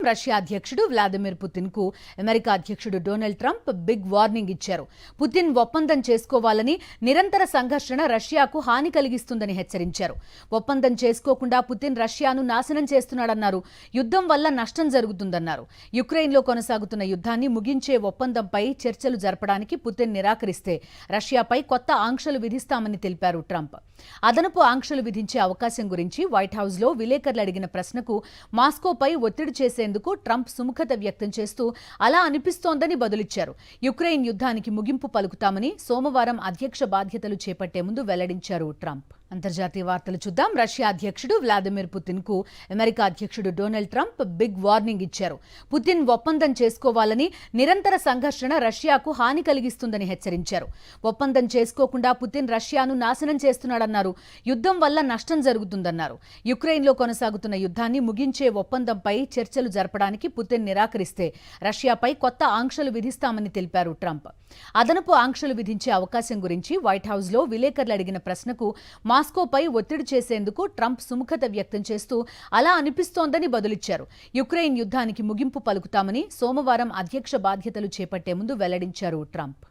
Russia అధ్యక్షుడు Vladimir Putin కు America అధ్యక్షుడు డొనాల్డ్ ట్రంప్ బిగ్ వార్నింగ్ ఇచ్చారు. పుతిన్ ఒప్పందం చేసుకోవాలని, నిరంతర సంఘర్షణ రష్యాకు హాని కలిగిస్తుందని హెచ్చరించారు. ఒప్పందం చేసుకోకుండా పుతిన్ రష్యాను నాశనం చేస్తున్నాడన్నారు. యుద్ధం వల్ల నష్టం జరుగుతుందన్నారు. యుక్రెయిన్లో కొనసాగుతున్న యుద్ధాన్ని ముగించే ఒప్పందంపై చర్చలు జరపడానికి పుతిన్ నిరాకరిస్తే రష్యాపై కొత్త ఆంక్షలు విధిస్తామని తెలిపారు ట్రంప్. అదనపు ఆంక్షలు విధించే అవకాశం గురించి వైట్ హౌస్లో విలేకరులు అడిగిన ప్రశ్నకు మాస్కోపై ఒత్తిడి చేసేందుకు ట్రంప్ సుముఖత వ్యక్తం చేస్తూ అలా అనిపిస్తోందని బదులిచ్చారు. యుక్రెయిన్ యుద్ధానికి ముగింపు పలుకుతామని సోమవారం అధ్యక్ష బాధ్యతలు చేపట్టే ముందు వెల్లడించారు ట్రంప్. అంతర్జాతీయ వార్తలు చూద్దాం. రష్యా అధ్యక్షుడు వ్లాదిమిర్ పుతిన్ కు అమెరికా అధ్యక్షుడు డొనాల్డ్ ట్రంప్ బిగ్ వార్నింగ్ ఇచ్చారు. పుతిన్ ఒప్పందం చేసుకోవాలని, నిరంతర సంఘర్షణ రష్యాకు హాని కలిగిస్తుందని హెచ్చరించారు. ఒప్పందం చేసుకోకుండా పుతిన్ రష్యాను నాశనం చేస్తున్నాడన్నారు. యుద్ధం వల్ల నష్టం జరుగుతుందన్నారు. యుక్రెయిన్లో కొనసాగుతున్న యుద్ధాన్ని ముగించే ఒప్పందంపై చర్చలు జరపడానికి పుతిన్ నిరాకరిస్తే రష్యాపై కొత్త ఆంక్షలు విధిస్తామని తెలిపారు ట్రంప్. అదనపు ఆంక్షలు విధించే అవకాశం గురించి వైట్ హౌస్లో విలేకరులు అడిగిన ప్రశ్నకు మాస్కోపై ఒత్తిడి చేసేందుకు ట్రంప్ సుముఖత వ్యక్తం చేస్తూ అలా అనిపిస్తోందని బదులిచ్చారు. యుక్రెయిన్ యుద్ధానికి ముగింపు పలుకుతామని సోమవారం అధ్యక్ష బాధ్యతలు చేపట్టే ముందు వెల్లడించారు ట్రంప్.